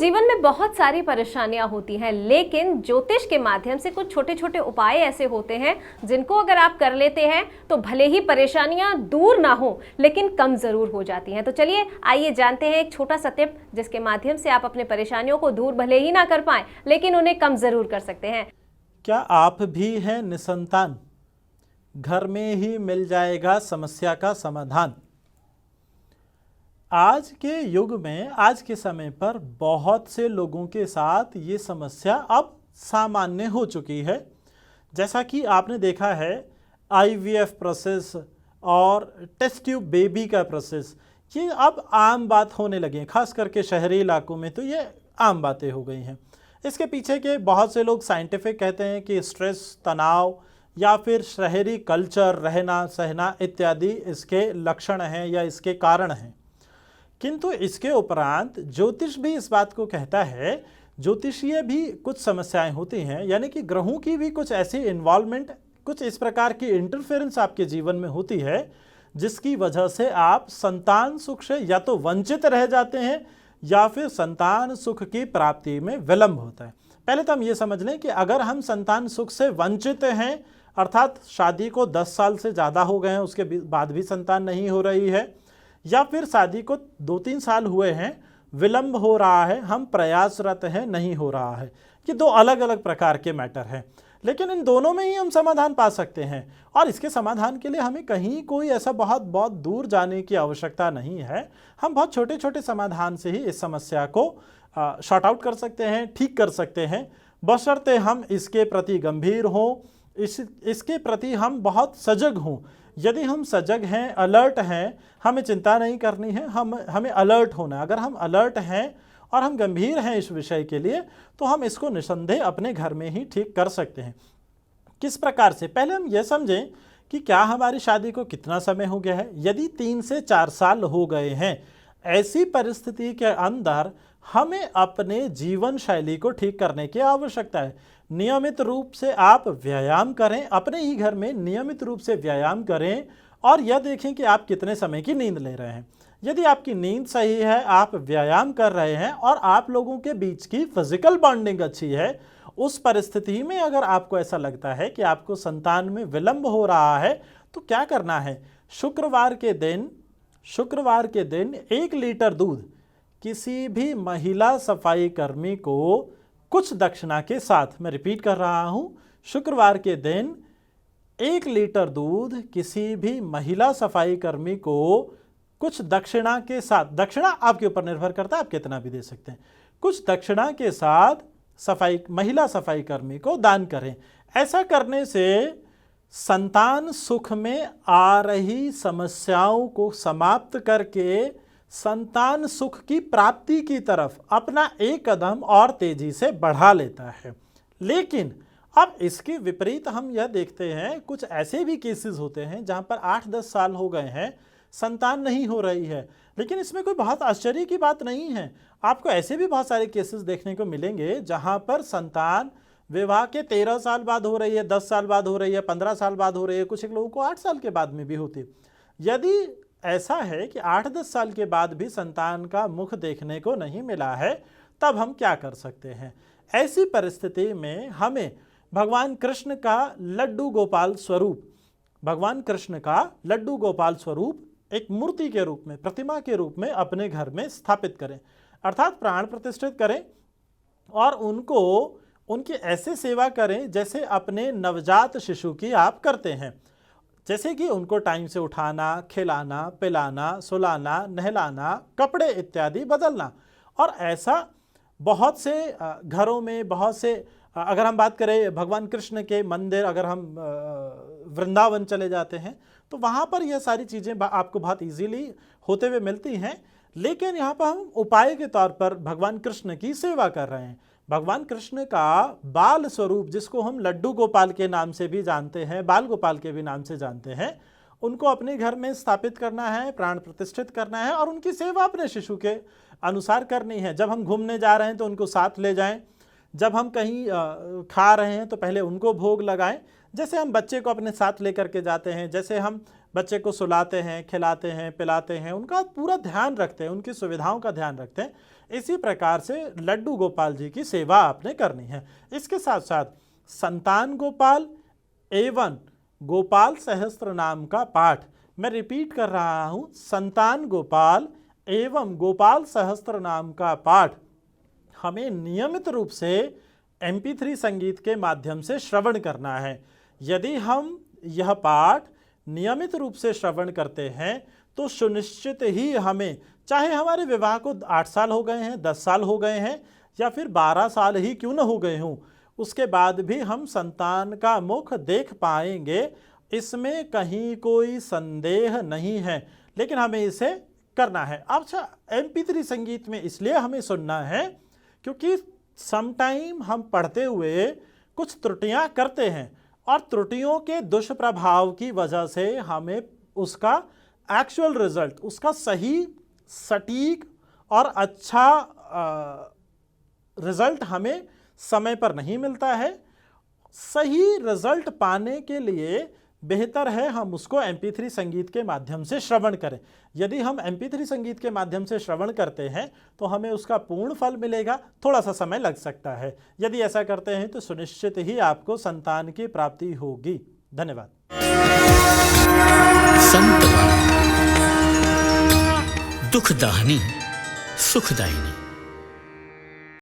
जीवन में बहुत सारी परेशानियां होती हैं, लेकिन ज्योतिष के माध्यम से कुछ छोटे छोटे उपाय ऐसे होते हैं जिनको अगर आप कर लेते हैं तो भले ही परेशानियां दूर ना हो लेकिन कम जरूर हो जाती हैं। तो चलिए आइए जानते हैं एक छोटा सा टिप जिसके माध्यम से आप अपने परेशानियों को दूर भले ही ना कर पाएं लेकिन उन्हें कम जरूर कर सकते हैं। क्या आप भी हैं निसंतान? घर में ही मिल जाएगा समस्या का समाधान। आज के युग में, आज के समय पर बहुत से लोगों के साथ ये समस्या अब सामान्य हो चुकी है। जैसा कि आपने देखा है, आईवीएफ प्रोसेस और टेस्ट ट्यूब बेबी का प्रोसेस ये अब आम बात होने लगे हैं। खास करके शहरी इलाकों में तो ये आम बातें हो गई हैं। इसके पीछे के बहुत से लोग साइंटिफिक कहते हैं कि स्ट्रेस, तनाव या फिर शहरी कल्चर, रहना सहना इत्यादि इसके लक्षण हैं या इसके कारण हैं। किंतु इसके उपरांत ज्योतिष भी इस बात को कहता है, ज्योतिषीय भी कुछ समस्याएं होती हैं, यानी कि ग्रहों की भी कुछ ऐसी इन्वॉल्वमेंट, कुछ इस प्रकार की इंटरफेरेंस आपके जीवन में होती है जिसकी वजह से आप संतान सुख से या तो वंचित रह जाते हैं या फिर संतान सुख की प्राप्ति में विलंब होता है। पहले तो हम ये समझ लें कि अगर हम संतान सुख से वंचित हैं, अर्थात शादी को 10 साल से ज़्यादा हो गए हैं, उसके बाद भी संतान नहीं हो रही है, या फिर शादी को 2-3 साल हुए हैं, विलंब हो रहा है, हम प्रयासरत हैं, नहीं हो रहा है, ये दो अलग अलग प्रकार के मैटर हैं। लेकिन इन दोनों में ही हम समाधान पा सकते हैं और इसके समाधान के लिए हमें कहीं कोई ऐसा बहुत बहुत दूर जाने की आवश्यकता नहीं है। हम बहुत छोटे छोटे समाधान से ही इस समस्या को शॉर्ट आउट कर सकते हैं, ठीक कर सकते हैं, बशर्ते हम इसके प्रति गंभीर हों, इसके प्रति हम बहुत सजग हों। यदि हम सजग हैं, अलर्ट हैं, हमें चिंता नहीं करनी है, हमें अलर्ट होना है। अगर हम अलर्ट हैं और हम गंभीर हैं इस विषय के लिए तो हम इसको निसंदेह अपने घर में ही ठीक कर सकते हैं। किस प्रकार से? पहले हम यह समझें कि क्या हमारी शादी को कितना समय हो गया है। यदि 3 से 4 साल हो गए हैं, ऐसी परिस्थिति के अंदर हमें अपने जीवन शैली को ठीक करने की आवश्यकता है। नियमित रूप से आप व्यायाम करें, अपने ही घर में नियमित रूप से व्यायाम करें और यह देखें कि आप कितने समय की नींद ले रहे हैं। यदि आपकी नींद सही है, आप व्यायाम कर रहे हैं और आप लोगों के बीच की फिजिकल बॉन्डिंग अच्छी है, उस परिस्थिति में अगर आपको ऐसा लगता है कि आपको संतान में विलंब हो रहा है तो क्या करना है? शुक्रवार के दिन 1 लीटर दूध किसी भी महिला सफाई कर्मी को कुछ दक्षिणा के साथ, मैं रिपीट कर रहा हूं, शुक्रवार के दिन 1 लीटर दूध किसी भी महिला सफाई कर्मी को कुछ दक्षिणा के साथ, दक्षिणा आपके ऊपर निर्भर करता है, आप कितना भी दे सकते हैं, कुछ दक्षिणा के साथ महिला सफाई कर्मी को दान करें। ऐसा करने से संतान सुख में आ रही समस्याओं को समाप्त करके संतान सुख की प्राप्ति की तरफ अपना एक कदम और तेजी से बढ़ा लेता है। लेकिन अब इसके विपरीत हम यह देखते हैं, कुछ ऐसे भी केसेस होते हैं जहां पर 8-10 साल हो गए हैं, संतान नहीं हो रही है। लेकिन इसमें कोई बहुत आश्चर्य की बात नहीं है। आपको ऐसे भी बहुत सारे केसेस देखने को मिलेंगे जहां पर संतान विवाह के 13 साल बाद हो रही है, 10 साल बाद हो रही है, 15 साल बाद हो रही है, कुछ एक लोगों को 8 साल के बाद में भी होती है। यदि ऐसा है कि 8-10 साल के बाद भी संतान का मुख देखने को नहीं मिला है, तब हम क्या कर सकते हैं? ऐसी परिस्थिति में हमें भगवान कृष्ण का लड्डू गोपाल स्वरूप, भगवान कृष्ण का लड्डू गोपाल स्वरूप एक मूर्ति के रूप में, प्रतिमा के रूप में अपने घर में स्थापित करें, अर्थात प्राण प्रतिष्ठित करें और उनकी ऐसे सेवा करें जैसे अपने नवजात शिशु की आप करते हैं। जैसे कि उनको टाइम से उठाना, खिलाना, पिलाना, सुलाना, नहलाना, कपड़े इत्यादि बदलना। और ऐसा बहुत से घरों में, बहुत से, अगर हम बात करें भगवान कृष्ण के मंदिर, अगर हम वृंदावन चले जाते हैं तो वहाँ पर यह सारी चीज़ें आपको बहुत इजीली होते हुए मिलती हैं। लेकिन यहाँ पर हम उपाय के तौर पर भगवान कृष्ण की सेवा कर रहे हैं। भगवान कृष्ण का बाल स्वरूप, जिसको हम लड्डू गोपाल के नाम से भी जानते हैं, बाल गोपाल के भी नाम से जानते हैं, उनको अपने घर में स्थापित करना है, प्राण प्रतिष्ठित करना है और उनकी सेवा अपने शिशु के अनुसार करनी है। जब हम घूमने जा रहे हैं तो उनको साथ ले जाएं, जब हम कहीं खा रहे हैं तो पहले उनको भोग लगाएं। जैसे हम बच्चे को अपने साथ लेकर के जाते हैं, जैसे हम बच्चे को सुलाते हैं, खिलाते हैं, पिलाते हैं, उनका पूरा ध्यान रखते हैं, उनकी सुविधाओं का ध्यान रखते हैं। इसी प्रकार से लड्डू गोपाल जी की सेवा आपने करनी है। इसके साथ साथ संतान गोपाल एवं गोपाल सहस्त्र नाम का पाठ, मैं रिपीट कर रहा हूं, संतान गोपाल एवं गोपाल सहस्त्र नाम का पाठ हमें नियमित रूप से MP3 संगीत के माध्यम से श्रवण करना है। यदि हम यह पाठ नियमित रूप से श्रवण करते हैं तो सुनिश्चित ही हमें, चाहे हमारे विवाह को 8 साल हो गए हैं, 10 साल हो गए हैं या फिर 12 साल ही क्यों न हो गए हों, उसके बाद भी हम संतान का मुख देख पाएंगे, इसमें कहीं कोई संदेह नहीं है। लेकिन हमें इसे करना है। अच्छा, MP3 संगीत में इसलिए हमें सुनना है क्योंकि समटाइम हम पढ़ते हुए कुछ त्रुटियां करते हैं और त्रुटियों के दुष्प्रभाव की वजह से हमें उसका एक्चुअल रिजल्ट, उसका सही, सटीक और अच्छा रिजल्ट हमें समय पर नहीं मिलता है। सही रिजल्ट पाने के लिए बेहतर है हम उसको MP3 संगीत के माध्यम से श्रवण करें। यदि हम MP3 संगीत के माध्यम से श्रवण करते हैं तो हमें उसका पूर्ण फल मिलेगा, थोड़ा सा समय लग सकता है। यदि ऐसा करते हैं तो सुनिश्चित ही आपको संतान की प्राप्ति होगी। धन्यवाद। दुखदाहिनी सुखदायिनी।